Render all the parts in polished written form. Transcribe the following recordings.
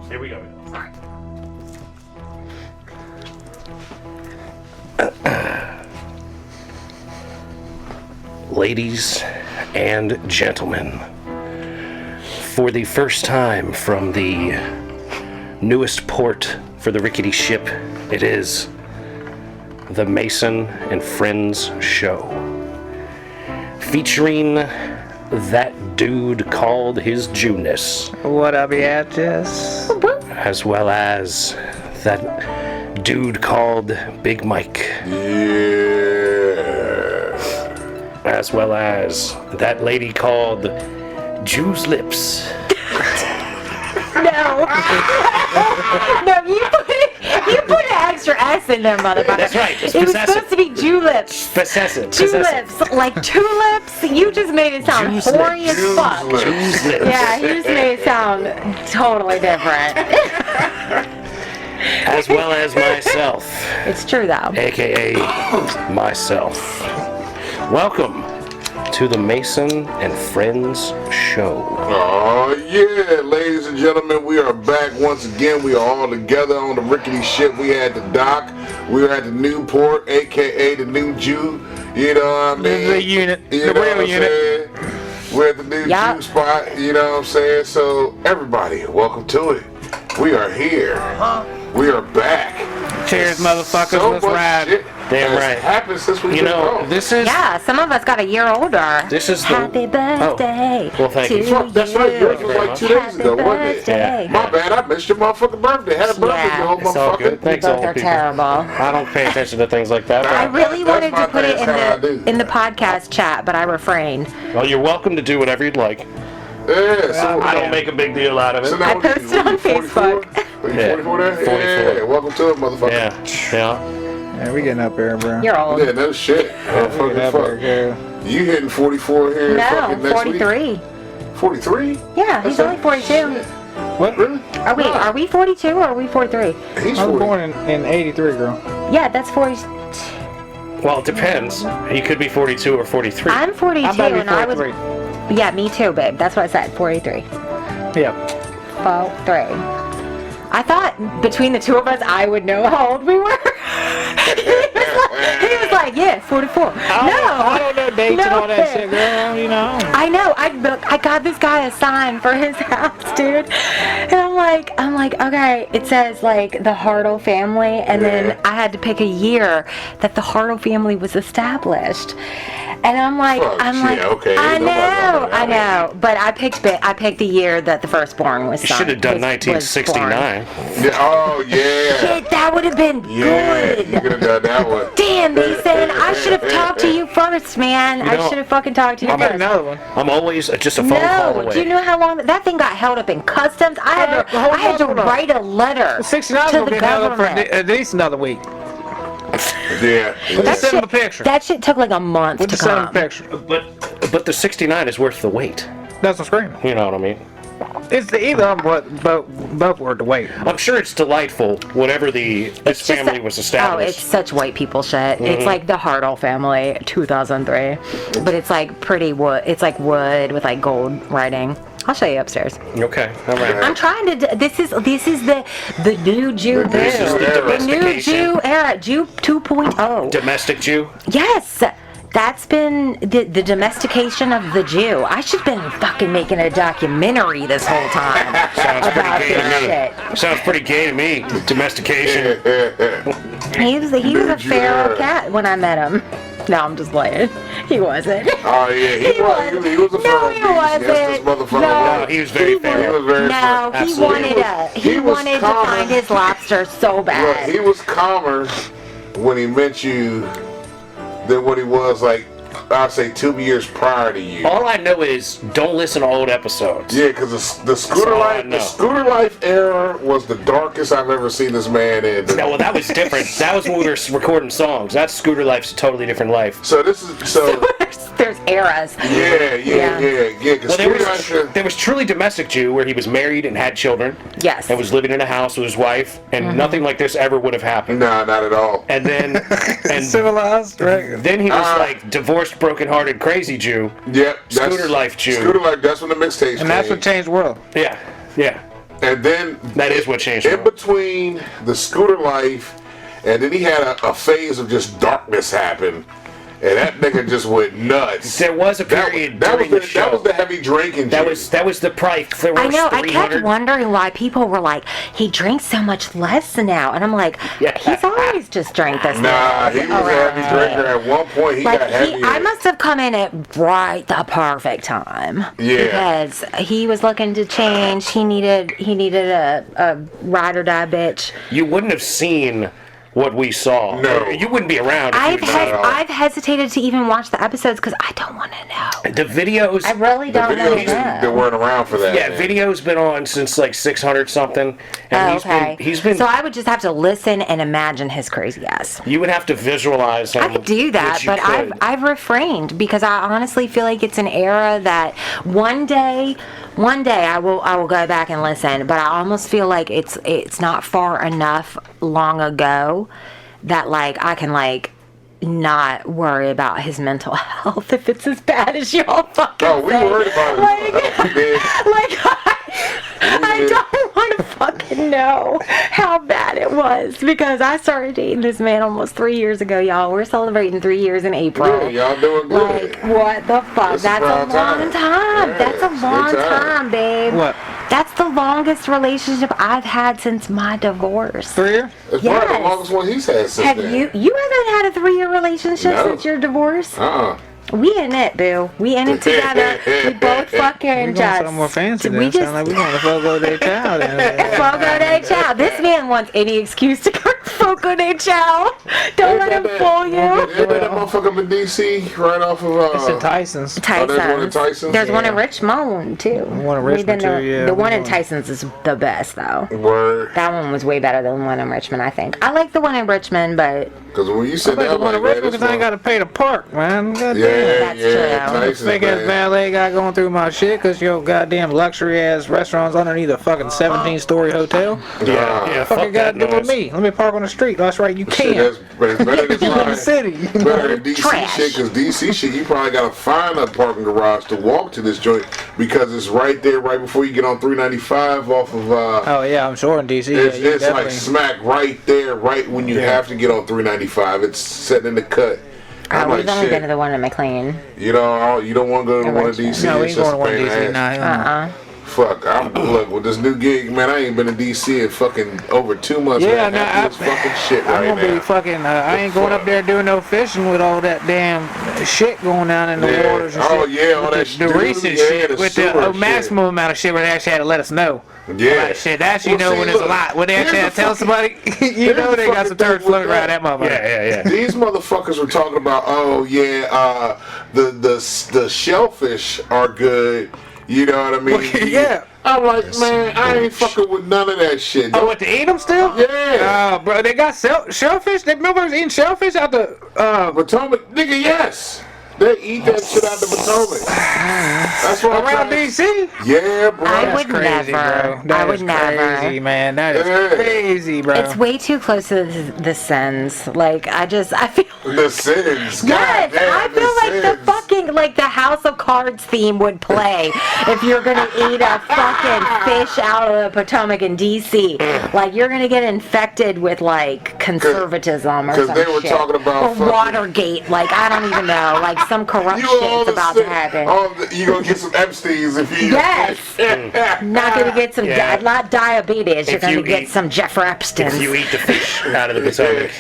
Here we go. Sorry. Ladies and gentlemen, for the first time from the newest port for the rickety ship, it is the Mason and Friends Show, featuring that dude called his Junus. What up, Jess? As well as that dude called Big Mike. Yeah. As well as that lady called Jew's Lips. No. No, you put an extra S in there, motherfucker. That's right. It was supposed to be Jew lips. Possessive. Lips. Like tulips. You just made it sound Jew's horny as Jew's fuck. lips. Jew's Lips. Yeah, you just made it sound totally different. As well as myself, It's true, though. aka myself. Welcome to the Mason and Friends Show. Oh yeah, ladies and gentlemen, we are back once again. We are all together on the rickety ship. We had the dock. We were at the Newport, aka the New Jew. You know what I mean? The unit. You The know real what I'm unit. saying? We're at the New Yup. Jew spot. You know what I'm saying? So everybody, welcome to it. We are here. We are back. Cheers, motherfuckers. So Let's much ride. shit Damn has right. happened since we've You been know, gone. this is Yeah, some of us got a year older. This is the- Happy birthday. Well, thank to you. That's right. Yours was like 2 days Happy ago, wasn't it? birthday. My bad, I missed your motherfucking birthday. Happy birthday, Yeah. you old It's all good. motherfucker. Thanks, Both old are people. terrible. I don't pay attention to things like that. I But, really That's wanted my to put it thing, that's how I do. in the podcast chat, but I refrained. well, you're welcome to do whatever you'd like. Yeah, so I don't make a big deal out of so it. now I what are you, posted on 44? Facebook. Are you Yeah. 44 there? 44. Yeah, welcome to it, motherfucker. Yeah, yeah. Yeah, we getting up there, bro. You're old. Yeah, no shit. We getting up Fuck. there, girl. You hitting 44 here No, fucking next 43. week? 43? Yeah, he's only 42. What? Really? Are we 42 or are we 43? He's I was 40. born in 83, girl. Yeah, that's 40. Well, it depends. You could be 42 or 43. I'm 42 I'm about to be and I was. 43. Yeah, me too, babe. That's what I said. 43. Yeah. 43. I thought between the two of us, I would know how old we were. he was like, yeah, 44. I don't know dates and all that shit, girl. You know. I know. I got this guy a sign for his house, dude. And I'm like, okay. It says like the Hartle family, and then I had to pick a year that the Hartle family was established. And I'm like, yeah, okay. I Nobody know, knows. but I picked the year that the firstborn was. You should have done 1969. Yeah, oh, yeah. Shit, that would have been Yeah, you good. could have done that one. Damn, Mason, I should have talked to you first, man. You I know, should have fucking talked to you I'll make first. another one. I'm always just a phone call No, away. do you know how long that thing got held up in customs? I had to write a letter 69 to will the be held up for government. at least another week. Yeah. Just send him a picture. That shit took like a month We'll to just send him a come. picture. But the 69 is worth the wait. That's what I'm screaming. You know what I mean? It's the either of them, but both worth the wait. I'm sure it's delightful whenever this It's just family was established. Oh, it's such white people shit. It's like the Hartle family, 2003. But it's like pretty wood. It's like wood with like gold writing. I'll show you upstairs. Okay, all right. I'm trying to. This is the new Jew. This is the the new domestication. Jew era. Jew 2.0. Domestic Jew? Yes. That's been the domestication of the Jew. I should have been fucking making a documentary this whole time Sounds about pretty gay this to me. shit. Sounds pretty gay to me. Domestication. He was a Jew feral era. cat when I met him. No, I'm just playing. He wasn't. Oh, yeah, he was a No, feral he beast. Yes, this wasn't. motherfucker No, was. he was very fair. He was very No, fair. he Absolutely. wanted He was to calm. find his lobster so Look, bad. he was calmer when he met you than what he was, like, I'd say 2 years prior to you. All I know is don't listen to old episodes. Yeah, because the scooter all I life, know. the scooter life era was the darkest I've ever seen this man in. No, well, that was different. That was when we were recording songs. That Scooter Life's a totally different life. So this is There's eras. yeah. Because Well, scooter life. there was truly Domestic Jew where he was married and had children Yes. and was living in a house with his wife, and nothing like this ever would have happened. Nah, not at all. And then, and Civilized, right? then he was like divorced, broken-hearted, crazy Jew. Yep. Scooter life Jew. Scooter life. That's when the mixtapes And that's came. what changed the world. Yeah, yeah. And then That is what changed in him. between the scooter life, and then he had a phase of just darkness happen. And that nigga just went nuts. There was a period during the show. That was the heavy drinking. That was the probably the worst I know. I kept 300. wondering why people were like, he drinks so much less now, and I'm like, Yeah. he's always just drank this. Nah, he was a heavy drinker. At one point, he got heavy. I must have come in at right the perfect time. Yeah. Because he was looking to change. He needed a ride or die bitch. You wouldn't have seen what we saw. No. You wouldn't be around. If I've hesitated to even watch the episodes because I don't want to know. the videos. I really The don't want videos to they know. weren't around for that. Yeah, man. video's been on since like 600 something, and Oh, okay. he's been. So I would just have to listen and imagine his crazy ass. You would have to visualize him. I could do that, which you but could. I've refrained because I honestly feel like it's an era that one day I will go back and listen, but I almost feel like it's not far enough long ago that like I can like not worry about his mental health if it's as bad as y'all fucking Oh, we say. worried about it. We did. I don't want to fucking know how bad it was because I started dating this man almost 3 years ago, y'all. We're celebrating 3 years in April. Yeah, y'all doing good. Like, what the fuck? This is That's a prime long time. Yeah, That's a it's a long good time. time, babe. What? That's the longest relationship I've had since my divorce. 3 years? It's probably the Yes. longest one he's had since Have then. you haven't had a 3-year relationship No. since your divorce? Uh-uh. We in it, boo. We in it together. We both fucking We just. going something more fancy we than just sound like we want to Fogo de Chao. Fogo de Chao. This man wants any excuse to go to Fogo de Chao. Don't let him fool you. Ain't that motherfucker up in D.C. right off of It's in Tyson's. Oh, there's one in Tyson's? There's one in Yeah. Richmond too. One in We've Richmond, been too, to- yeah. The one We in going. Tyson's is the best though. Word. That one was way better than the one in Richmond, I think. I like the one in Richmond, but Because when you said I that, the one in I'm like, Richmond man, because I ain't got to pay to park, man. God yeah, damn. That's yeah, true. Tyson's, Fake ass man. valet guy going through my shit because your goddamn luxury ass restaurants underneath a fucking 17-story hotel. yeah, fuck Fucking that gotta do with noise. me. Let me park on the street. That's right, you Shit, can't. that's better than You in the city. Better than DC Trash. shit, because DC shit, you probably gotta find a parking garage to walk to this joint because it's right there, right before you get on 395 off of. Oh yeah, I'm sure in DC. It's, yeah, you it's like definitely. smack right there, right when you have to get on 395. It's set in the cut. I'm we've like, only been to shit. the one in McLean. You don't want to go to one of DC. No, we It's ain't just going to one a pain in DC the ass. now. Fuck, look, with this new gig, man, I ain't been to DC in fucking over 2 months. Yeah, man. no, Half of this fucking shit I'm right gonna be now. fucking. I ain't going up there doing no fishing with all that damn shit going down in the Yeah. waters and Oh, shit. yeah, all With that the shit. recent Yeah, shit the with sewer the shit. maximum amount of shit where they actually had to let us know. Yeah. About shit. That's you Well, know see, when it's a look, lot. When they here's actually the had to tell fucking- somebody, you know the they got fucking some turds thing floating with around that motherfucker. Yeah. These motherfuckers were talking about, oh yeah, the shellfish are good. You know what I mean? Well, yeah. I'm like, man, I ain't fucking with none of that shit. Oh, what, to eat them still? Yeah. Bro, they got shellfish? They motherfuckers eating shellfish out the, Potomac, nigga, yes. They eat that shit out the Potomac. That's what I'm around trying- DC? Yeah, bro. I would Crazy, never. bro. That I would is never. crazy, man. That is Yeah. crazy, bro. It's way too close to the sins. Like I feel. The sins. Yes, Goddamn, I feel like the sins. fucking like the House of Cards theme would play if you're gonna eat a fucking fish out of the Potomac in DC. Like you're gonna get infected with like conservatism or 'cause some they were shit. talking about or fucking- Watergate. Like I don't even know. Like some corrupt You all shit's the about to sin- happen. you gonna get some Epstein's if you. Yes. Not gonna get some Yeah. not diabetes. You're If gonna you get eat- some Jeffrey Epstein's. If you eat the fish out of the Potomac,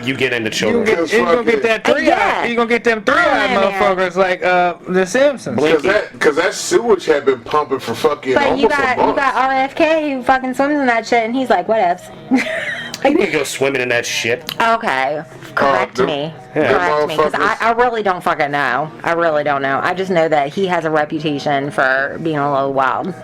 you get into You children. gonna get, you gonna get that three-eyed, Yeah. you gonna get them three-eyed Oh, man. motherfuckers like the Simpsons. Blink. Cause that sewage had been pumping for fucking But almost you a got month. RFK who fucking swims in that shit, and he's like, "Whatevs." You need to go swimming in that shit. Okay, correct them- me. them Correct me, because motherfuckers. I really don't fucking know. I really don't know. I just know that he has a reputation for being a little wild.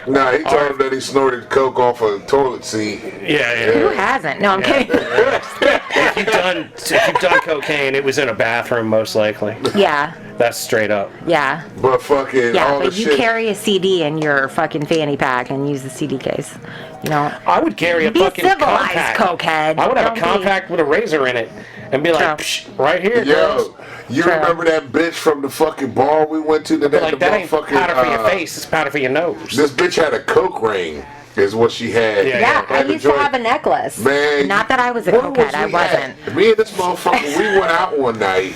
Nah, he told him that he snorted coke off a toilet seat. Who hasn't? No, I'm kidding. If you've done cocaine, it was in a bathroom most likely. Yeah, That's straight up. yeah, But fucking yeah. all But the you shit. carry a CD in your fucking fanny pack and use the CD case. You know, I would carry a be fucking civilized, compact. cokehead. I would have Don't a be- compact with a razor in it and be like, True. Psh, right here, Yo, girls. You True. remember that bitch from the fucking bar we went to? That Like, that ain't powder for your face, it's powder for your nose. This bitch had a coke ring, is what she had. Yeah, I Had the used to joint. have a necklace. Man, Not that I was a where cokehead, was I we wasn't. at? Me and this motherfucker, we went out one night.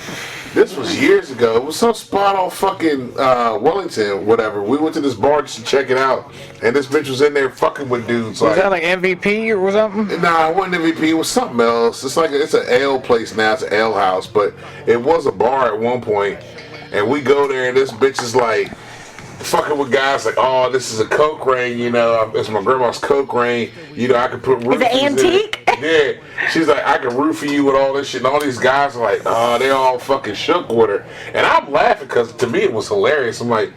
This was years ago. It was some spot on fucking Wellington, whatever. We went to this bar just to check it out, and this bitch was in there fucking with dudes. Was that like MVP or something? Nah, it wasn't MVP. It was something else. It's like it's an ale place now. It's an ale house, but it was a bar at one point. And we go there, and this bitch is like fucking with guys like, oh, this is a coke ring, you know. It's my grandma's coke ring. You know, I could put roofies it antique? in it. Yeah. She's like, I can roofie you with all this shit. And all these guys are like, oh, they all fucking shook with her. And I'm laughing because to me it was hilarious. I'm like,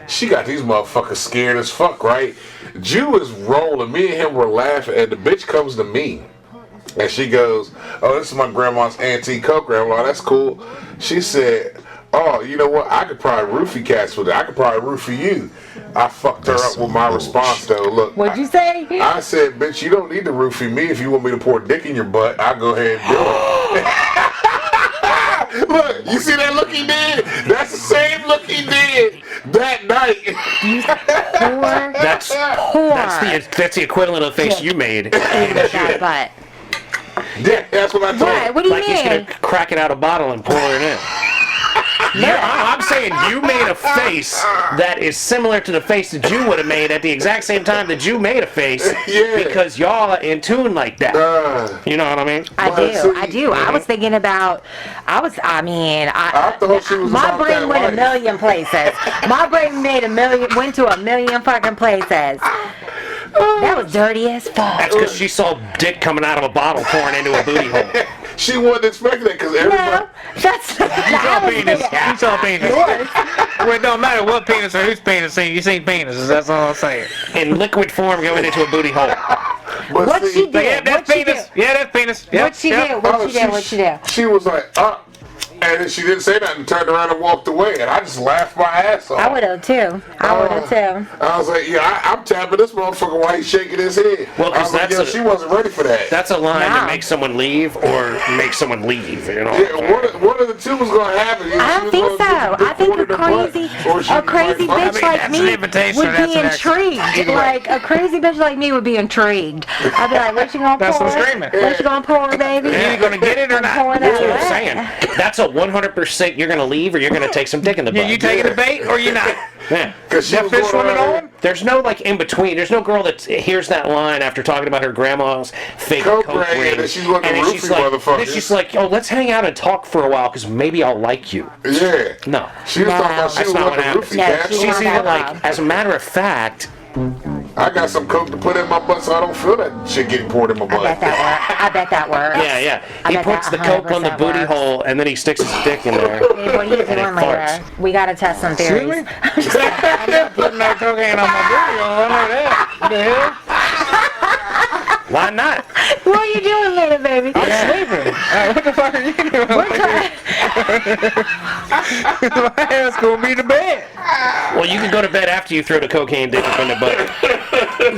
she got these motherfuckers scared as fuck, right? Jew is rolling. Me and him were laughing, and the bitch comes to me. And she goes, oh, this is my grandma's antique coke ring. I'm like, that's cool. She said, oh, you know what? I could probably roofie cats with it. I could probably roofie you. I fucked her up with my response, though. Look. What'd you say? I said, bitch, you don't need to roofie me. If you want me to pour dick in your butt, I'll go ahead and do it. Look, you see that look he did? That's the same look he did that night. That's the equivalent of the face you made. But Yeah, that's what I told what? him. What do you Like he's mean? gonna crack it out a bottle and pour it in. I'm saying you made a face that is similar to the face that you would have made at the exact same time that you made a face. Yeah. Because y'all are in tune like that. You know what I mean? I do. I Mm-hmm. was thinking about. I thought she was my about brain that went life. a million places. My brain went to a million fucking places. That was dirty as fuck. That's because she saw dick coming out of a bottle pouring into a booty hole. She wasn't expecting that because everybody. No, that's not. You saw penis. You saw penis. Well, it don't matter what penis or whose penis you seen penises. That's all I'm saying. In liquid form going into a booty hole. But What see, she did? Yeah, that's What'd she penis. do? Yeah, that's penis. Yep, What'd she yep. do? What'd she do? She was like, and then she didn't say nothing, turned around and walked away, and I just laughed my ass off. I would have too. I was like, yeah, I'm tapping this motherfucker while he's shaking his head. Well, 'cause I was like, that's she wasn't ready for that. That's a line No. to make someone leave or make someone leave, you know? Yeah, one of the two was going to happen. Either I she don't was think gonna so. get I think deported a or what, crazy or she bitch might mean, like that's me an invitation, would that's be an action. intrigued. Like a crazy bitch like me would be intrigued. I'd be like, what you gonna That's pour? what I'm screaming. What you gonna pour, baby? You gonna get it or I'm not? pouring That's what I'm that saying. That's a 100% you're going to leave or you're going to take some dick in the butt. You taking the bait or you not? Yeah. Because she That was fish going swimming around on? There's no like in between. There's no girl that hears that line after talking about her grandma's fake Coke coke ring, ring, and then she's looking and then roofie she's like, motherfucker. then she's like, "Oh, let's hang out and talk for a while because maybe I'll like you." Yeah. No, She was talking about she that's was not what looking happens. roofie No, cat. she She's was- either like, as a matter of fact, I got some coke to put in my butt so I don't feel that shit getting poured in my I butt. bet that works. yeah. I He bet puts that the coke on the 100% booty works. hole and then he sticks his dick in there. Babe, what are you And it doing later? farts. We gotta test some Excuse theories. me? I'm not putting no cocaine on my booty. I know that. What the hell? Why not? What are you doing later, baby? I'm sleeping. What the fuck are you doing? My ass gonna be to bed. Well, you can go to bed after you throw the cocaine dick up in the butt.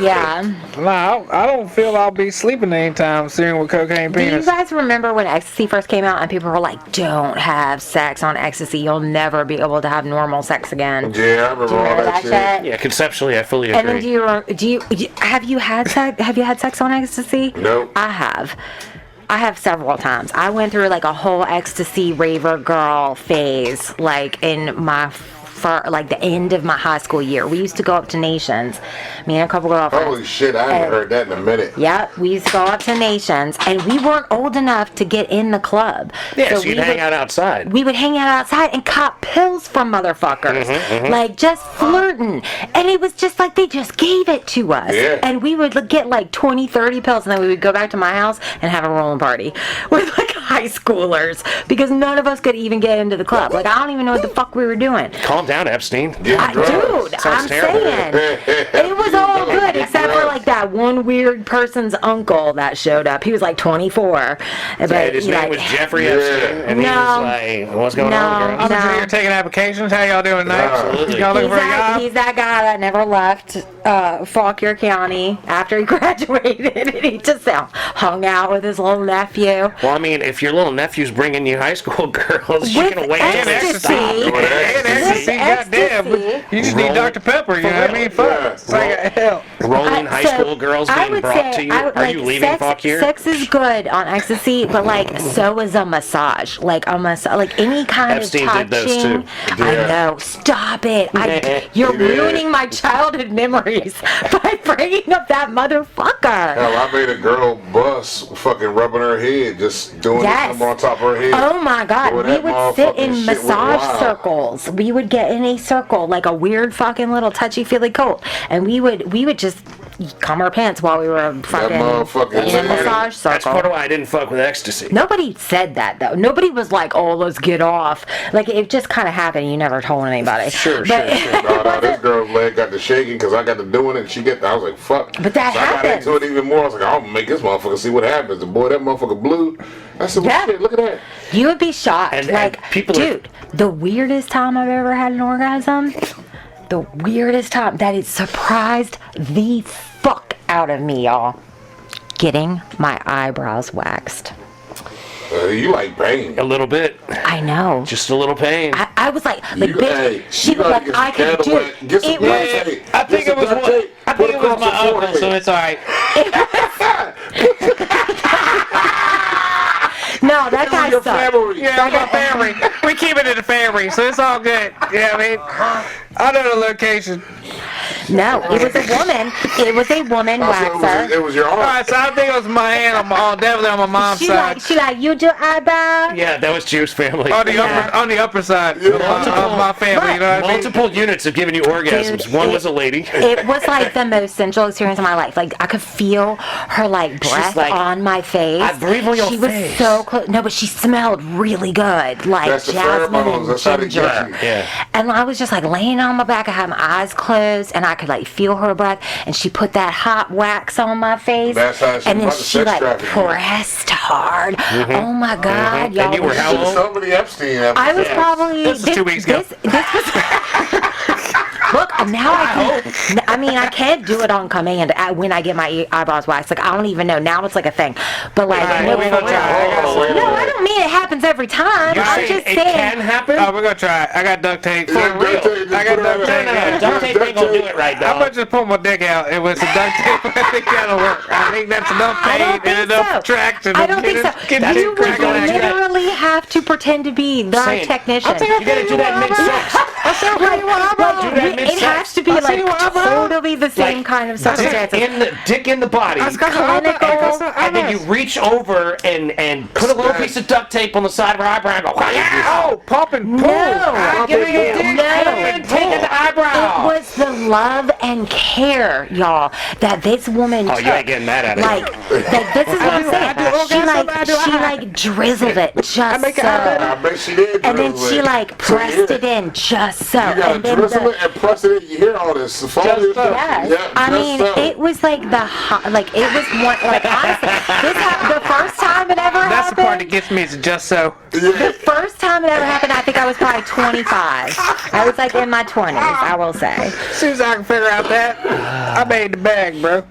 Yeah. Nah, I don't feel I'll be sleeping anytime soon with cocaine Do you penis. guys remember when ecstasy first came out and people were like, don't have sex on ecstasy. You'll never be able to have normal sex again. Yeah, I remember Do you all remember that that shit. shit? Yeah, conceptually, I fully agree. And then do you have you had sex on ecstasy? Nope. I have several times. I went through like a whole ecstasy raver girl phase, like in my like the end of my high school year. We used to go up to Nations, me and a couple girlfriends. Holy shit, I haven't heard that in a minute. Yep, we used to go up to Nations, and we weren't old enough to get in the club. Yeah, so you'd we hang would- out outside. We would hang out outside and cop pills from motherfuckers, like just flirting. And it was just like they just gave it to us. Yeah. And we would get like 20, 30 pills, and then we would go back to my house and have a rolling party with like high schoolers because none of us could even get into the club. Like, I don't even know what the fuck we were doing. Calm down, Epstein. Dude, I'm saying it was all good except for like that one weird person's uncle that showed up. He was like 24, but And his name was Jeffrey Epstein, and he was like, "What's going on, girl?" I'm sure you're taking applications. How y'all doing tonight? Absolutely. Y'all looking for a job? He's that guy that never left Fauquier County after he graduated, and he just hung out with his little nephew. Well, I mean, if your little nephew's bringing you high school girls, you With can wait ecstasy. And ecstasy, goddamn. You just need Dr. Pepper, you know what I mean? Fuck. It's like hell. Rolling high school girls being brought to you. Are you leaving Fauquier? Sex is good on ecstasy, but like so is a massage. Like any kind Epstein of touching. did those too. I know. Stop it. You're ruining my childhood memories by bringing up that motherfucker. Hell, I made a girl bust fucking rubbing her head, just doing something on top of her head. Oh my God. Boy, We that would sit in motherfucking shit was massage wild. circles. We would get in a circle, like a weird fucking little touchy-feely cult. And we would just cum our pants while we were fucking motherfucker in a said- massage That's circle. part of why I didn't fuck with ecstasy. Nobody said that though. Nobody was like, "Oh, let's get off." Like it just kind of happened. You never told anybody. Sure. No, this girl's leg got to shaking because I got to doing it. And I was like, "Fuck!" But that so I got happens. into it even more. I was like, "I'm gonna make this motherfucker see what happens." And boy, that motherfucker blew. I said, "Well, Yeah. shit, look at that." You would be shocked. And like, people dude, the weirdest time I've ever had an orgasm. The weirdest time that it surprised the fuck out of me, y'all. Getting my eyebrows waxed. You like pain? A little bit. I know. Just a little pain. I was like, You- bitch, hey, she you was gotta like, get I some could candle do wax, it. get some It duct was, tape, I think get it was some duct one. tape, I put think it was across my your uncle, forehead. so it's alright. no, that guy Your sucked. family. Yeah, my family. We keep it in the family, so it's all good. Yeah, I mean, I know the location. No, it was a woman. It was a woman waxer. It was your All aunt. right, so I think it was my aunt, definitely on my mom's She side. like, you do eyebrows? Yeah, that was Juice family. On the upper side of my family, you know what I mean? Multiple units have given you orgasms. Dude, One was a lady. It was like the most sensual experience of my life. Like I could feel her like breath like, on my face. I breathe on your she face. was so close. No, but she smelled really good, like That's the jasmine pheromones. and That's how they ginger. get you. Yeah. And I was just like laying on my back. I had my eyes closed, and I could like feel her breath. And she put that hot wax on my face. That's how she and then about to she sex like traffic you. pressed hard. Oh my God, y'all! And you were how old? Somebody Epstein. I was probably This was 2 weeks ago. This was. Look, now I can. I mean, I can't do it on command when I get my eyebrows waxed. Like I don't even know. Now it's like a thing. But like, Alright, no, we for gonna real. try. No, I don't mean it happens every time. You're I'm saying just it saying. can happen? Oh, we're gonna try it. I got duct tape. Yeah, duct tape, just I got put it duct on tape. there. No, duct tape ain't gonna do it right, I'm dog. gonna just pull my dick out and with some duct tape. I think that'll work. I think that's enough I pain don't and think enough so. traction. I don't think so. Get You it would cracking like that. literally have to pretend to be the Saying, technician. You gotta do that mid-sex. Do that It mid-sex. has to be I'll see like you what I'm about. totally the same kind of circumstances. Dick in the body. Clinical. And then you reach over and put a little piece of duct tape on the side of her eyebrow and go, Oh, pump and pull. No. Giving you dick. No. and taking the eyebrow. It was the love and care, y'all, that this woman Oh, took. you ain't getting that out of Like this is what I'm saying. She like drizzled it just so. I bet she did. And then drizzle she it. like So, pressed yeah. it in just so. You gotta And then drizzle the- it and press it in. You hear all this. Just so. Yes. I mean, it was like the hot, like it was one, like honestly, the first time it ever That's the part that happened. gets me. Is just so. The first time it ever happened, I think I was probably 25. I was like in my 20s, I will say. As soon as I can figure out that, I made the bag, bro.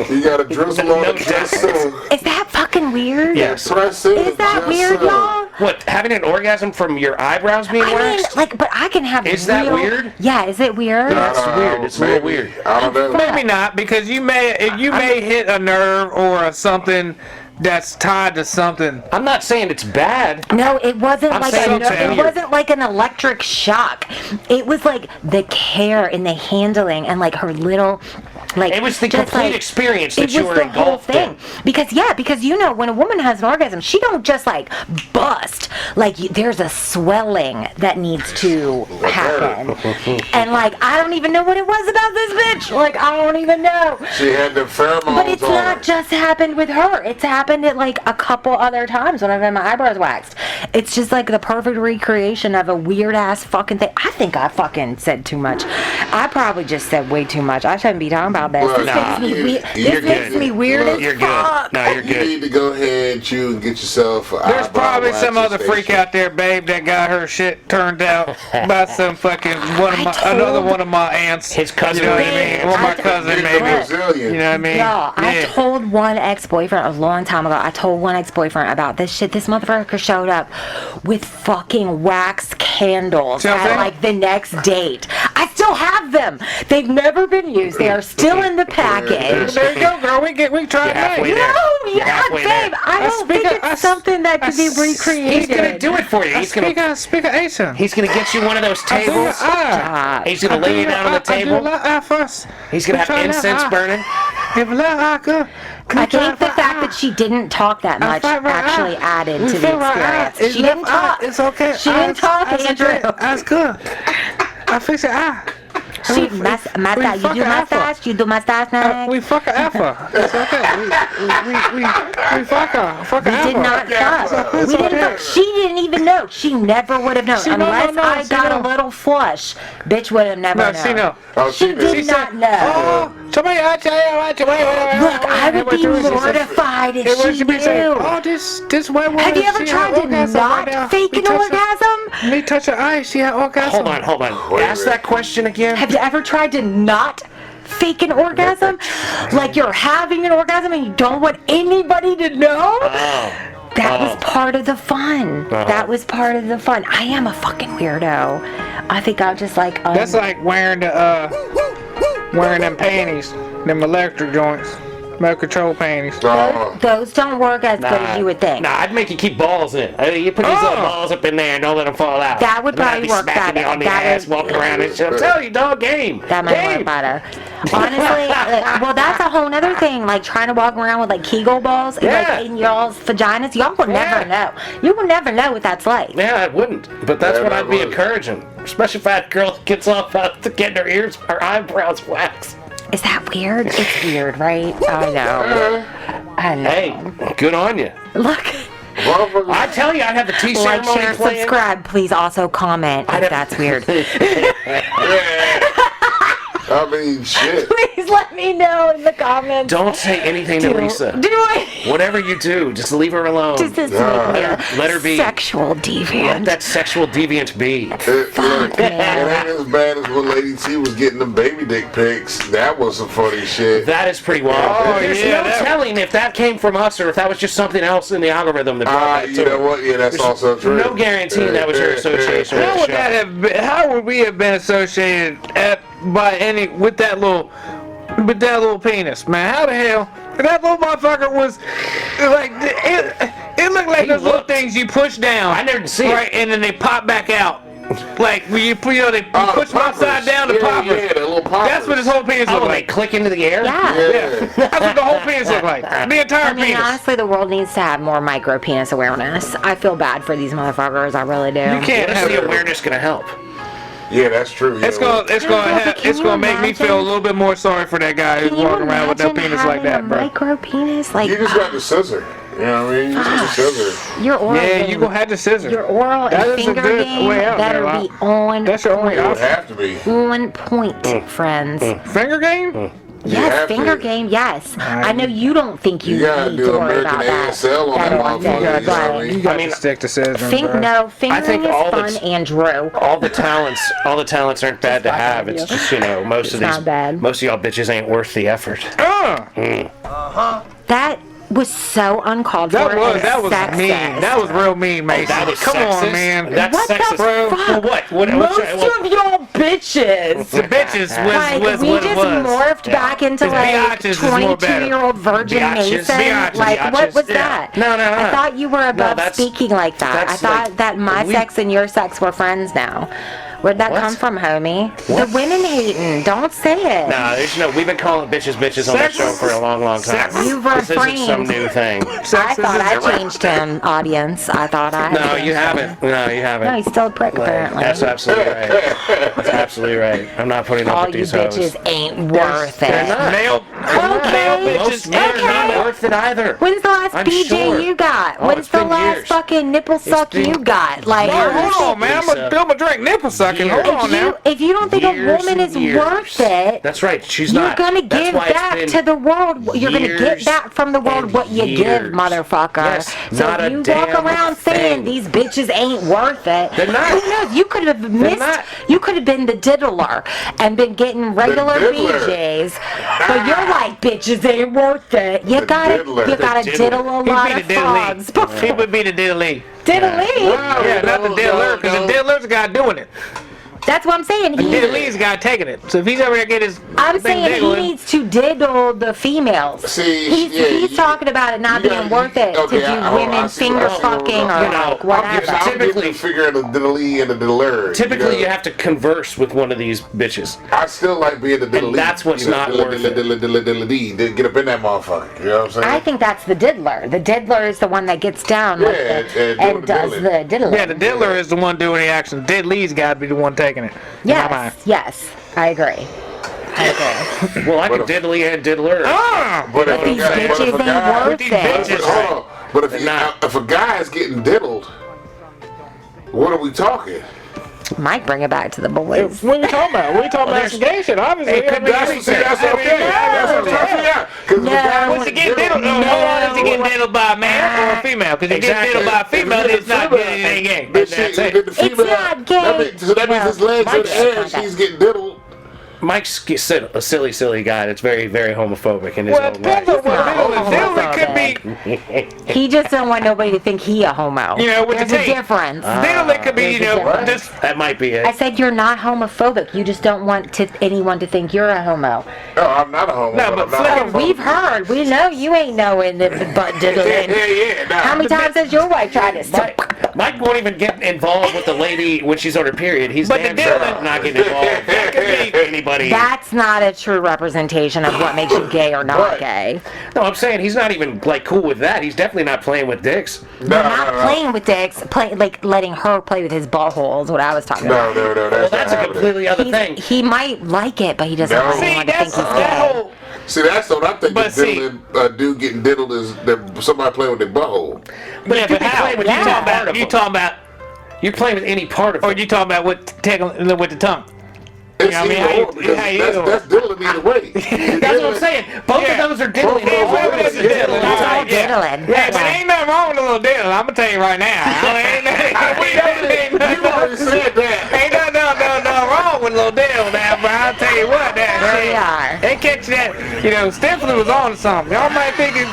You gotta drizzle on No it just so. Is that fucking weird? Yes. Press it. Is that just weird, so. y'all? What, having an orgasm from your eyebrows being I mean, waxed? like, but I can have Is that weird? Yeah, is it weird? That's weird. It's a little weird. I don't know. Maybe not, because you may hit a nerve or something that's tied to something. I'm not saying it's bad. No, it wasn't I'm like saying it's it weird. wasn't like an electric shock. It was like the care and the handling and like her little Like It was the just complete like, experience that it you was were the whole engulfed in. thing. Because you know, when a woman has an orgasm, she don't just like bust. Like there's a swelling that needs to happen. And like I don't even know what it was about this bitch. Like I don't even know. She had the pheromones But it's on not her. just happened with her. It's happened at like a couple other times when I've had my eyebrows waxed. It's just like the perfect recreation of a weird ass fucking thing. I think I fucking said too much. I probably just said way too much. I shouldn't be talking about this. Well, This makes me you- weird. you're This makes good. me weird Look, as You're fuck. good. No, you're You good. need to go ahead and chew and get yourself an There's eyebrow probably some waxing other freak station. out there, babe, that got her shit turned out by some fucking another one of my aunts. His cousin, You know what I maybe. mean? Or my I- cousin, You're maybe. Brazilian. You know what I mean? Y'all, I Yeah. told one ex-boyfriend a long time ago. I told one ex-boyfriend about this shit. This motherfucker showed up with fucking wax candles See what I'm at saying? like the next date. I still have them. They've never been used. They are still in the package. There you go, girl. We can try You're it halfway right. there. No, You're yeah, halfway babe. there. I don't think it's something that could be recreated. He's gonna do it for you. He's gonna Speak of Asian. he's gonna get you one of those tables. Stop. He's gonna lay you down on the table. First. He's gonna have incense burning. I think the fact that she didn't talk that much actually added to the experience. She didn't talk. It's okay. She didn't talk, Andrew. That's good. I fix your eye. She massage. You do massage. You do massage now. We fuck her alpha. It's okay. We fuck her. Fuck her We did not fuck. We didn't fuck. She didn't even know. She never would have known unless I got a little flush. Bitch would have never known. No, she know. Oh, She did. did not know. Oh, somebody, Look, I would be mortified if she knew. Oh, this white woman. Have you ever she tried had to orgasm right now. not fake Me an touch her- orgasm? Me touch her eye. She had orgasm. Hold on. Wait a Ask minute. that question again. Have you ever tried to not fake an orgasm? Like you're having an orgasm and you don't want anybody to know? That was part of the fun. That was part of the fun. I am a fucking weirdo. I think I'm just like... That's like wearing them panties, them electric joints, remote control panties. Oh, Those don't work as good as you would think. Nah, I'd make you keep balls in. You put these little Oh. balls up in there and don't let them fall out. That would And then I'd probably be work smacking better. you on the That ass, would- walking around and shit. I'm telling you, dog, game. That might game. work better. Honestly, well, that's a whole nother thing. Like trying to walk around with like Kegel balls Yeah. like in y'all's vaginas. Y'all will never know. You will never know what that's like. Yeah, I wouldn't. But that's Yeah, what I I'd be would. encouraging. Especially if that girl gets off to getting her eyebrows waxed. Is that weird? It's weird, right? I know. I know. Hey, good on you. Look. motherfucker. I tell you, I'd have the tea Like, ceremony share, playing. subscribe. Please also comment if have- that's weird. I mean, shit. Please let me know in the comments. Don't say anything to Lisa. Do it. Whatever you do, just leave her alone. Just to Let her be. sexual Let deviant. that sexual deviant be. Look, it ain't man. as bad as when Lady T was getting them baby dick pics. That was some funny shit. That is pretty wild. Oh, There's yeah, no that- telling if that came from us or if that was just something else in the algorithm that brought that You to know her. what? Yeah, that's There's also true. no guarantee that was her association with How the would show. that have been? How would we have been associated with that little penis, man? How the hell? That little motherfucker was like it looked like He those little looked- things you push down. I never see it. right, and then they pop back out. Like when you they Oh, the push them upside poppers. down to Yeah, poppers. yeah, the little poppers. That's what his whole penis Oh, looked they like. click into the air? Yeah. Yeah. That's what the whole penis looked like. The entire I mean, penis. honestly, the world needs to have more micro penis awareness. I feel bad for these motherfuckers. I really do. You can't What is have the awareness going to help? Yeah, that's true. It's yeah. gonna make me feel a little bit more sorry for that guy who's Can you walking around with that imagine penis like having that, a bro. micro penis, like You just got the scissor. You know what I mean? You just the scissor. your oral. Yeah, game, you gonna have to scissor. your oral That and is a finger good game way out there, better be Locke. on. That's your only It would option. have to be. On point, friends. Finger game? You Yes, have finger to. game. Yes, I know you don't think you You gotta need do to worry American about that. ASL on that motherfucker. You know what I mean? You got I mean, to stick to scissors, bro. Fingering is all fun, that's- Andrew. All the talents aren't bad to have. It's just, most of It's these, not bad. most of y'all bitches ain't worth the effort. That was so uncalled for. That was and sexist. mean. That was real mean, Mason. That was Come sexist? on, man. That's What the sexist. fuck? Well, what? Most of y'all bitches. The bitches Like, was we what just it was. morphed back into His like biatches is more better. 22-year-old Virgin Biatches, Mason. biatches, Like, what biatches, was yeah. that? No. I thought you were above that's- speaking like that. I that's thought like- that my we- sex and your sex were friends now. Where'd that What? come from, homie? What? The women hating. Don't say it. No, there's no. We've been calling bitches on that Sex- show for a long, long time. sex- You've This isn't refrained. some new thing. I thought I changed him, audience. I thought I had No, changed you him. haven't. No, you haven't. No, he's still a prick, apparently. That's absolutely right. That's absolutely right. I'm not putting up All with you these hoes. bitches ain't worth They're it. not. Male Okay. Most men are not worth it either. When's the last I'm BJ sure. you got? Oh, When's it's the been last years. fucking nipple suck been you got? Like, Oh, hold on, man. I'm Lisa. gonna fill my drink. Nipple sucking. Years. Hold on now. if you don't think a Years woman and is years. worth it, That's right. She's you're not. gonna That's give why it's back been to the world. You're gonna get years back from the world and what you give, years. motherfucker. Yes, so not if a you walk damn around saying thing. these bitches ain't worth it, They're not. who knows? You could have missed. not. You could have been the diddler and been getting regular diddler. BJs, but you're like bitches ain't worth it. You The gotta, diddler. you gotta The diddler. diddle a He'd lot be of the frogs. diddly. He would be the diddly. Diddly. Yeah, not the diddler, because the diddler's the guy doing it. That's what I'm saying. The diddly's the guy taking it. So if he's ever gonna get his I'm thing saying he diddling, needs to diddle the females. See, he's yeah, he's you- talking about it not you being gotta- worth it okay, to do I women see finger where we're fucking going. or You know, like whatever. I'm Typically- getting the figure of the diddly and the diddler. Typically, you know? have to converse with one of these bitches. I still like being the diddly. that's what's not worth it. Diddly. Get up in that motherfucker. You know what I'm saying? I think that's the diddler. The diddler is the one that gets down Yeah, with and and doing the does diddling. the diddling. yeah, the diddler is the one doing the action. Diddly's got to be the one taking it. In my mind. yes, I agree. I agree. Well, I But could diddly and diddler. Ah! But if These a guy- but if bitches a guy- ain't worth these it. bitches- Hold on. But if, not. if a guy is getting diddled, what are we talking? Might bring it back to the boys. What are we talking about? We talking about some gay shit, obviously. It could I be mean, anything. That's okay. That's what I'm trying to figure out. 'Cause if a guy What's was he getting diddled? diddled- Hold on, is he getting diddled by a man or a female? Because if he gets diddled by a female, it's not good, it ain't gay. Then That's she- it. then the female- not gay. So that means his legs in the air, Mike's- she's getting diddled. Mike's a silly guy that's very, very homophobic in his Well, it own depends right. on what diddling could be, He just don't want nobody to think he a homo. You know, with the There's a tape. difference. diddling could be, you There's a know, difference. just That might be I it. said you're not homophobic. You just don't want anyone to think you're a homo. No, I'm not a homo. No, but I'm not Flick- a Oh, homo. we've heard. We know you ain't knowing the butt diddling. Nah. How many times has your wife tried to suck? Mike won't even get involved with the lady when she's on her period. He's But the damn sure diddling- not getting involved. That could be anybody. That's not a true representation of what makes you gay or not Right. gay. No, I'm saying he's not even like cool with that. He's definitely not playing with dicks. We're not playing with dicks, like letting her play with his butthole is what I was talking about. No, Well, that's a not happening. completely other thing. He might like it, but he doesn't No. want see, anyone to think that's he's that gay. whole. See, that's what I'm thinking. But see- Diddling, a dude getting diddled is that somebody playing with their butthole. But Yeah, it could but be how? playing with You any talking part about? of You him. talking about? You're playing with any part of Or him. you talking about with tickling with the tongue? It's I mean, either how you- or, because how you that's, doing? that's diddling either way. That's what I'm saying. Both Yeah. of those are diddling. Both of Yeah, those it's are diddling. That's all Yeah. diddling. Yeah, but ain't nothing wrong with a little diddle. I'm gonna tell you right now. You already said that. Ain't nothing wrong with a little diddle now, but I'll tell you what, that There shit. we are. They catch that, you know, Stifler was on to something. Y'all might think it's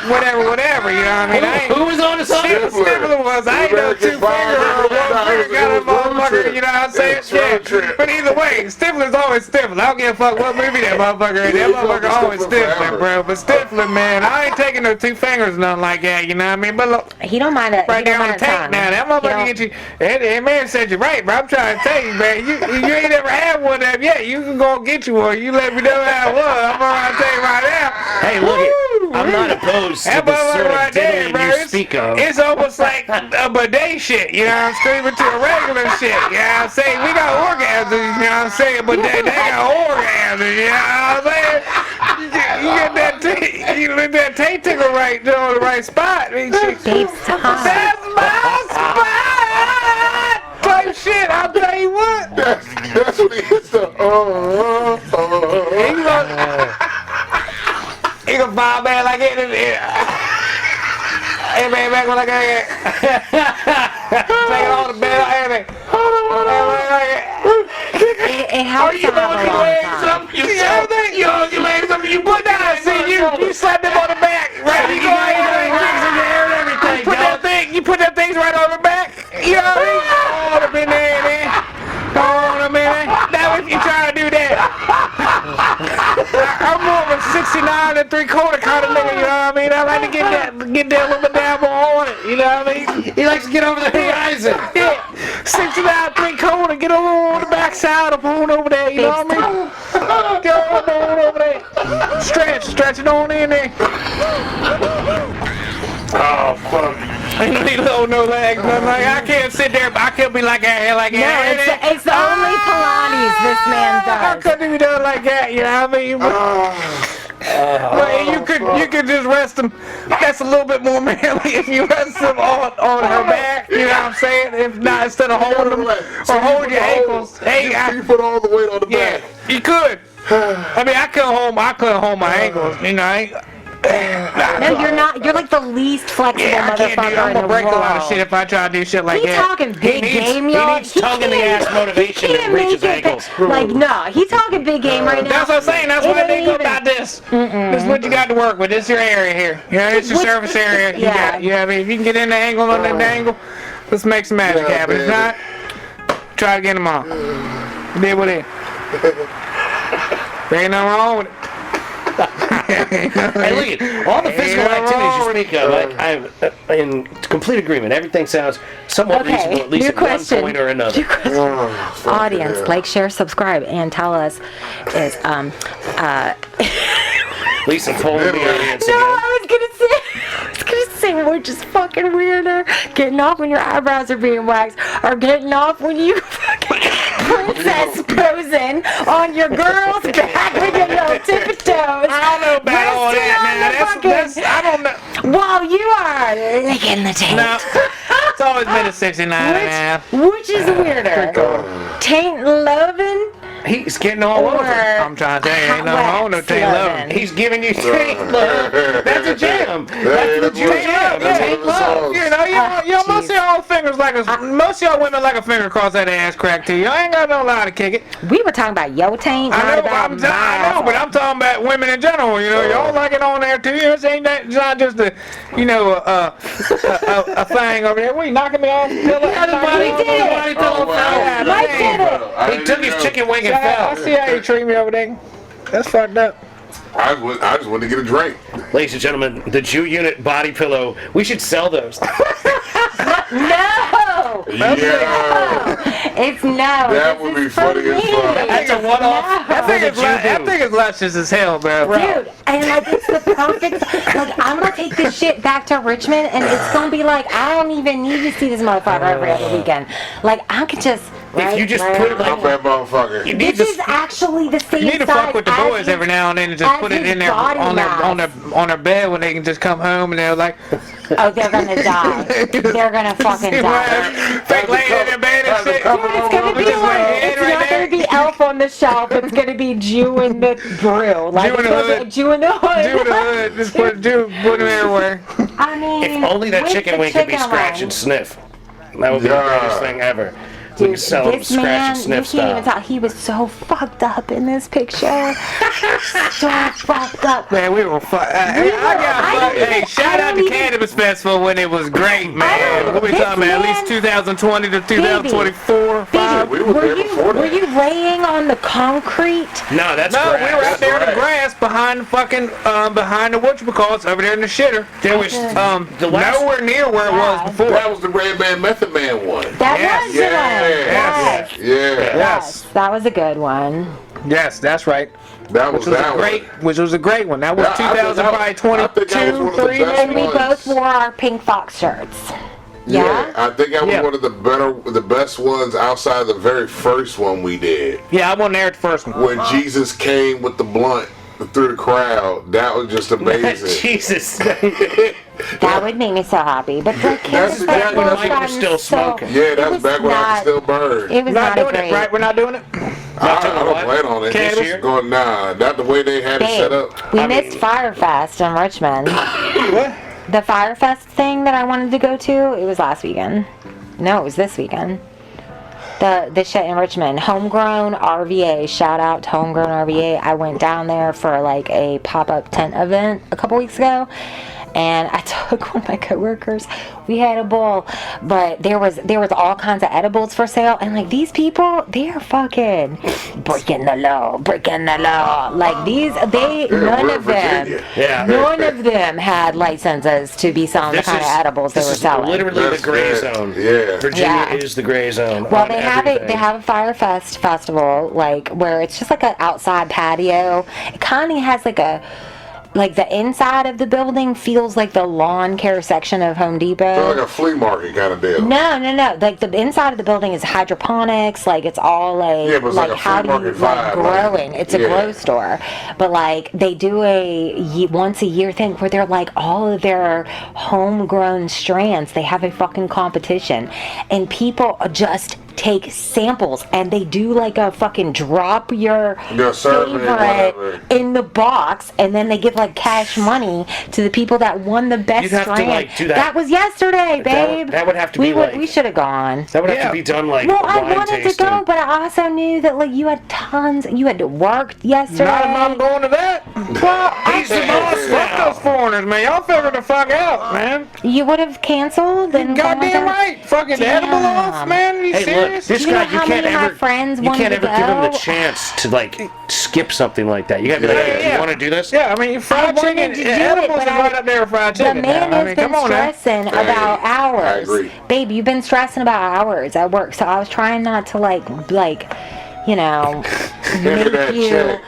whatever, you know what I mean? I ain't, Who was on to something? Stifler was, I ain't no two finger or one finger got a motherfucker, you know what I'm saying? It's road Yeah. trip. But either way, Stifler's always Stifler. I don't give a fuck what movie that motherfucker is. That He's gonna be motherfucker always Stifler Stifler, forever. bro. But Stifler, man, I ain't taking no two fingers or nothing like that, you know what I mean? But look, He don't mind it. right he there don't on the mind a tank tongue. now. That He motherfucker don't- get you. That man said you're right, bro. I'm trying to tell you, man. You ain't ever had one of them yet. You can go get you one. You let me know how it was. I'm gonna tell you right now. Hey, look it. Woo, I'm not opposed to that the sort motherfucker of right there, diddling bro. you speak of. It's almost like a bidet shit. You know what I'm screaming to a regular shit. You know what I'm saying? We got orgasms, you know what I'm saying? But they got orgasms, you know what I'm saying? You get that taint tickle right there on the right spot. I mean, shit. Babe's tongue. That's my spot! Type shit, I'll tell you what. That's what he hits the. He gonna fall back like it. Hey man, back when I got it. Take it on the bed, everything. It helps to have a long tongue. You legs up, you put that, see you slap them on the back, right? You go out here, you put that things right on the back. You know what I mean? All up in there, man. Go on a minute. Now if you try to do that, I'm more of a 69 and 3/4 kind of nigga. You know what I mean? I like to get that a little bit down more on it. You know what I mean? He likes to get over the horizon. Yeah. 69 3-quarter, get on the backside up on over there, you know what I mean? Get on over there. Stretch it on in there. Oh, fuck. Ain't need no legs, nothing like I can't sit there, I can't be like that, like No, that. it's the only Pilates this man I does. couldn't even do it like that, you know what I mean? But you could just rest them. That's a little bit more manly if you rest them on her back. You know what I'm saying? If not, instead of holding them or holding your ankles. Hey, you put all the weight on the yeah, back. you could. I mean, I couldn't hold my ankles. You know, No, you're not. You're like the least flexible I can't do. motherfucker I'm in the gonna break a lot of world. shit if I try to do shit like He's that. talking big game, He y'all. needs tongue in the can't- ass motivation he to can't reach make his it ankles. Like, no, he's talking big game right now. That's what I'm saying. That's It what I ain't think even- about this. This is what you got to work with. This is your area here. You know, it's your What- service area. You Yeah. got. You know what I mean? If you can get in the angle on that angle, let's make some magic Yeah, happen. If baby. not, try to get them on. Deal with it. There ain't nothing wrong with it. Hey, look at all the physical activities you speak of. I'm in complete agreement. Everything sounds somewhat Okay, reasonable, at least new at question. one point or another. New question. Audience, like, share, subscribe, and tell us is Lisa polling the audience No, again. I was gonna say we're just fucking weirder. Getting off when your eyebrows are being waxed, or getting off when you fucking princess posing on your girl's back with your little tippy toes. I don't know about all that now. That's I don't know. While you are licking the taint. No, it's always been a 69 and a half. Which is weirder? Taint loving He's getting all or over. I'm trying to tell you, ain't nothing wrong with no Taint Love. He's giving you Taint Love. That's a jam. That's Hey, the that's jam. what- Taint that's what Love. it You know, y'all most of y'all fingers like most of y'all women like a finger across that ass crack too. Y'all ain't got no lie to kick it. We were talking about your taint, not I know, about I know, but I'm talking about women in general. You know, y'all like it on there too. It's ain't that, it's not just a, you know, a thing over there. What, you knocking me off? He did it. Yeah, Mike did it. He took his chicken wing and I fell. see how you treat me over there. That's fucked up. I just went to get a drink. Ladies and gentlemen, the Jew Unit body pillow. We should sell those. No! Yeah. It's no. That This would be is for funny as me. fuck. That's a one-off. I think it's luscious as hell, bro. Dude, and like it's the perfect. Like I'm gonna take this shit back to Richmond, and it's gonna be like I don't even need to see this motherfucker every other weekend. Like I could just. If you just put it like- I'm that motherfucker. You need This to is actually the same You need to size fuck with the as boys his- every now and then and just as put it his in there body on mass. their bed when they can just come home and they're like, Oh, they're gonna die. They're gonna fucking die. fake laying in their bed and shit. Dude, it's gonna be Just like, like, it's right not there. gonna be Elf on the Shelf. It's gonna be Jew in the brew. Like, Jew in it's the gonna be hood. Jew in the hood. Do the hood, just put them everywhere. I mean, If only that with chicken the wing could be chicken scratch wing. and sniff. That would be the Yeah. greatest thing ever. We Dude, could sell them this scratch man, and you sniff can't style. even tell. He was so fucked up in this picture. So fucked up. Man, we were fun. I don't Hey, even- shout I out don't to even- Cannabis Festival when it was great, man. What we this talking about? At man- least 2020 to 2024, 5. We were there before Were that. you laying on the concrete? No, that's No, grass. we were out there in the right. grass behind the fucking, behind the whatchamacallits over there in the shitter. There was, The last- nowhere near where it Yeah. was before. That was the Red Man Method Man one. That Yes. was the one. Yes. Yes. Yeah. Yes. That was a good one. Yes, that's right. That was that Which was a great one. That was Yeah, I think 2000 that- probably I think that was 22, one of the 3 best And we maybe. ones. both wore our pink fox shirts. Yeah? I think that was Yeah. one of the best ones outside the very first one we did. Yeah, I wasn't there at the first one. When Jesus came with the blunt through the crowd, that was just amazing. Jesus. That would make me so happy. But the kids exactly when Mike was still smoking. Yeah, that was back when I could still burn. It was We're not not a doing great. it, right? We're not doing it? I don't plan on it. Cannabis? This year? Going, nah, not the way they had it set Babe, up. we I missed mean- Firefest in Richmond. What? The Firefest thing that I wanted to go to, it was last weekend. No, it was this weekend. The shit in Richmond. Homegrown RVA. Shout out to Homegrown RVA. I went down there for like a pop-up tent event a couple weeks ago. and I took one of my coworkers. We had a bowl, but there was all kinds of edibles for sale, and like these people, they are fucking breaking the law. Like none of them had licenses to be selling the kind of edibles they were selling. Literally the gray zone. Yeah. Virginia is the gray zone. Well, they have a Fire Fest festival, like where it's just like an outside patio. It kind of has like the inside of the building feels like the lawn care section of Home Depot. So like a flea market kind of deal. No. Like the inside of the building is hydroponics. Like it's all like but it's like a how flea do you market like vibe, growing? It's a grow store, but like they do a once a year thing where they're like all of their homegrown strands. They have a fucking competition, and people just take samples, and they do like a fucking drop your favorite in the box, and then they give like cash money to the people that won the best strand. To, like, do that. That was yesterday, babe. That would have to be we should have gone. That would have to be done like Well, wine I wanted tasting. to go, but I also knew that like you had to work yesterday. Not if I'm going to that. Well, He's the boss. Fuck those foreigners, man. Y'all figure the fuck out, man. you would have canceled and Goddamn right. Fucking edible off, man. You Hey, serious? look, this You know guy, how many of my friends you wanted can't to ever give him the go? chance to like skip something like that. You gotta be like, hey, you want to do this? Yeah, I mean, fried wanted chicken, to do edibles it, is but right up there with fried The chicken. man now. I has mean, been come on now. stressing about hours. I agree. Babe, you've been stressing about hours at work, so I was trying not to make that you. check.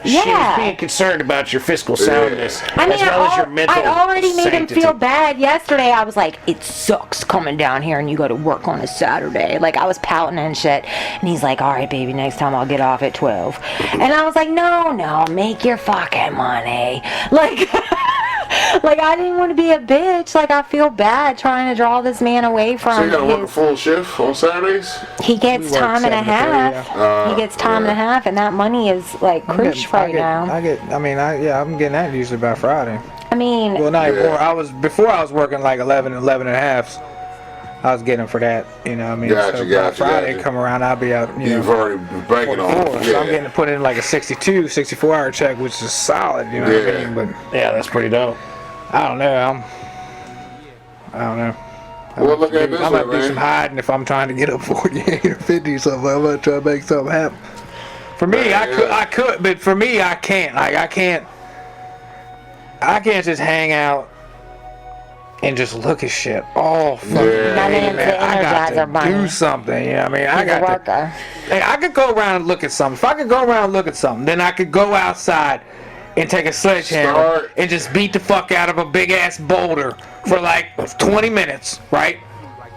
She was being Yeah. concerned about your fiscal soundness I mean, as well as your mental I already made him sanctity. feel bad yesterday. I was like, it sucks coming down here and you go to work on a Saturday. Like, I was pouting and shit. And he's like, all right, baby, next time I'll get off at 12. And I was like, no, make your fucking money. Like, like I didn't want to be a bitch. Like, I feel bad trying to draw this man away from So you gotta work a full shift on Saturdays? He gets work time and a 7 to 3, half. He gets time and a half, and that money is like crucial right now. I'm getting that usually by Friday. I mean, Well, not anymore. Before I was working like 11 and a half. I was getting them for that, you know what I mean? Gotcha, by Friday come around, I'll be out, You've already been banking on 44. it. So I'm getting to put in like a 64-hour check, which is solid, you know what I mean? But Yeah, that's pretty dope. I don't know. Well, look at this I way, might do some man. hiding if I'm trying to get up 48 or 50 or something. I'm gonna try to make something happen. For me, I could, but for me, I can't. Like, I can't just hang out and just look at shit all fucking Yeah. my day, man's man. the I got Energizer to Bunny. do something. You know what I mean? I He's a got to. worker. Hey, I could go around and look at something. If I could go around and look at something, then I could go outside and take a sledgehammer and just beat the fuck out of a big ass boulder for like 20 minutes, right?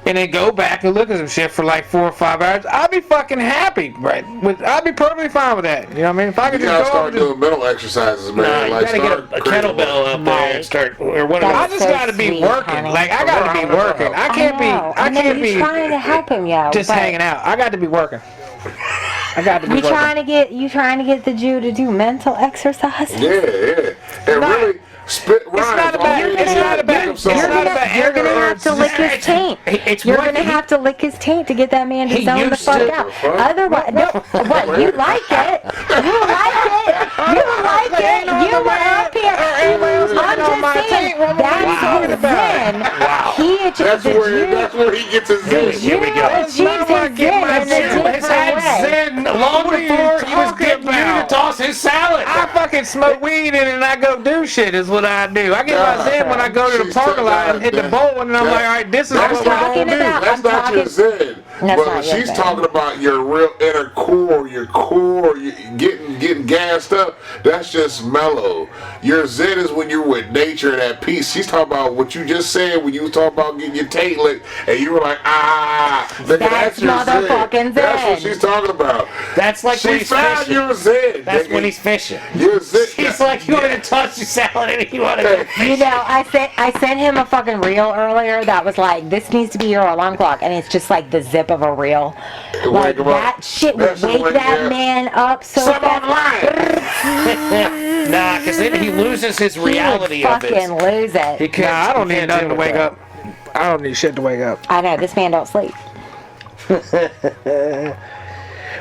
And then go back and look at some shit for like 4 or 5 hours. I'd be fucking happy, right? I'd be perfectly fine with that. You know what I mean? If I could You just gotta go start over doing mental exercises, man. Nah, you like gotta start get a creating kettlebell up there and start, or one of That's I those. just so gotta be sweet, working. honey. Like, I gotta be working. I can't be. I can't You're be trying to help him, yo. just but hanging out. I got to be working. I got to be You working. trying to get the Jew to do mental exercise? Yeah. And really spit rhymes. not about- all it's day. not about- Make 'em it's songs. not about You're gonna have to lick his It's- taint. it's You're what gonna he- have to lick his taint to get that man to He zone the used fuck to. out. Fuck. Otherwise, no, what? You like it? You like it? You like it? You were up here. I'm just saying. That's Zen. He That's where he gets his zen. Here we go. achieves his Zen in a different Has had way. Zen long What are you before he was talking getting you to about? toss his salad. I fucking smoke weed in it and I go do shit is what I do. I get my zen when I go to the She's parking lot and hit the bowl and I'm that- like, all right, this is that's what we're talking gonna do. about- That's I'm not your talking- zen. That's But not your she's zen. talking about your real inner core, your getting gassed up. That's just mellow. Your zen is when you're with nature and at peace. She's talking about what you just said when you was talking about getting your taint licked and you were like, nigga, That's your motherfucking zen. That's what she's talking about. That's like when She he's found fishing. your zen. That's nigga. when he's fishing. Your zen. He's like, you want to toss your salad and you want to go fish. You know, I sent him a fucking reel earlier that was like, this needs to be your alarm clock, and it's just like the zip of a reel. Like, Wake him up. that shit would That's the wake way- that yeah. man up so Some fast. online. Nah, because then he loses his reality He would of fucking it. lose it. He can't, Nah, I don't he need can't nothing deal to with wake that. up. I don't need shit to wake up. I know, this man don't sleep.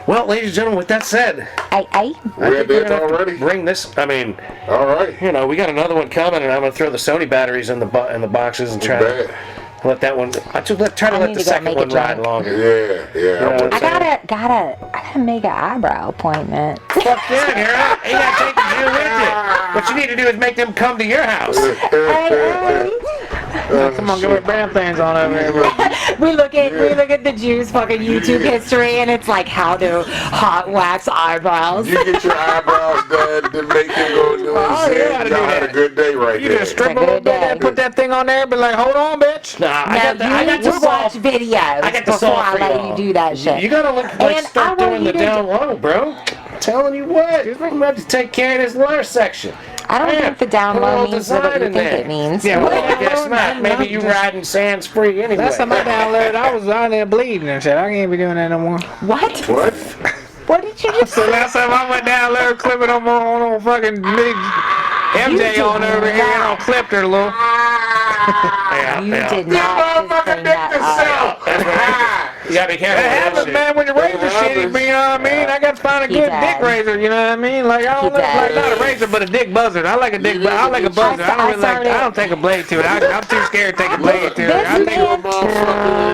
Well, ladies and gentlemen, with that said, I We're at that have to already? bring this. I mean, All right. you know, we got another one coming, and I'm gonna throw the Sony batteries in the boxes and try to Bad. let that one. Try to I let need the to go second make a one ride drink. longer. Yeah. I'm with I you. gotta make an eyebrow appointment. Fuck yeah, girl. You gotta take the Jew with you. What you need to do is make them come to your house. Come on, get our brown things on over here, bro. We look at the Jews' fucking YouTube history, and it's like how to hot wax eyebrows. You get your eyebrows done, then make him go do Oh, his yeah, head. I do Y'all had a that. good day right You there. just strip a It's a little good bit day. and put that thing on there, but like, hold on, bitch. Nah, Now, I got you to need to watch solve. videos I got the before solve I for let y'all. you do that shit. You gotta look like And start I want doing the you to down low, bro. I'm telling you what, I'm about to take care of this lower section. I don't think the down put a low little means what design you in think there. it means. Yeah, Well, well, guess not. Maybe you riding sands free anyway. Last time I downloaded, I was on there bleeding and shit. I can't be doing that no more. What? What? What did you just So last time I went down there, clipping on fucking big MJ You on did over here, and I not. clipped her a little. You did That not just motherfucker bring dick that up. itself. You gotta be careful It with that happens, shit. man, when your razor It shitty, happens. you know what I mean? I gotta find a He good does. dick razor, you know what I mean? Like, I don't He look like, does. not a razor, but a dick buzzard. I like a dick, I like a buzzard. I don't really like, I don't take a blade to it. I'm too scared to take a blade to it. This I think, man-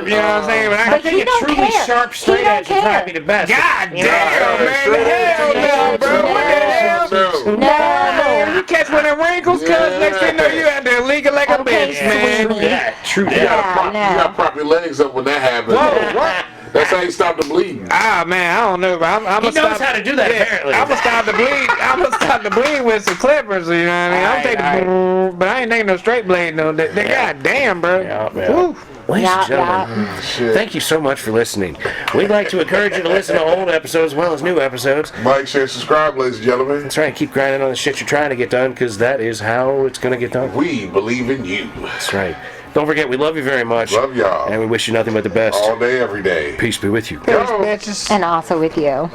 you know what I'm saying? But I But think he A don't truly care. sharp He straight don't edge would probably be care. the best. God You know, damn, man. straight Hell no, bro. What the hell? No. Man, you catch one of them wrinkles, cuz next thing you know, you out there leaking like a Okay, bitch, man. sweetie. Yeah, true You that. gotta, no. you gotta prop your legs up when that happens. Whoa, what? That's how you stop the bleeding. Ah, man, I don't know, but I'm He gonna knows stop. how to do that, apparently. I'm gonna stop the bleed. I'm gonna stop the bleed with some clippers. You know what I mean? I'm Alright, taking, but I ain't taking no straight blade. No, they goddamn, bro. Yeah, yeah. Woo. Ladies Yeah, and gentlemen, Shit. thank you so much for listening. We'd like to encourage you to listen to old episodes as well as new episodes. Like, share, subscribe, ladies and gentlemen. That's right, keep grinding on the shit you're trying to get done, because that is how it's going to get done. We believe in you. That's right. Don't forget, we love you very much. Love y'all. And we wish you nothing but the best. All day, every day. Peace be with you. Bitches. And also with you.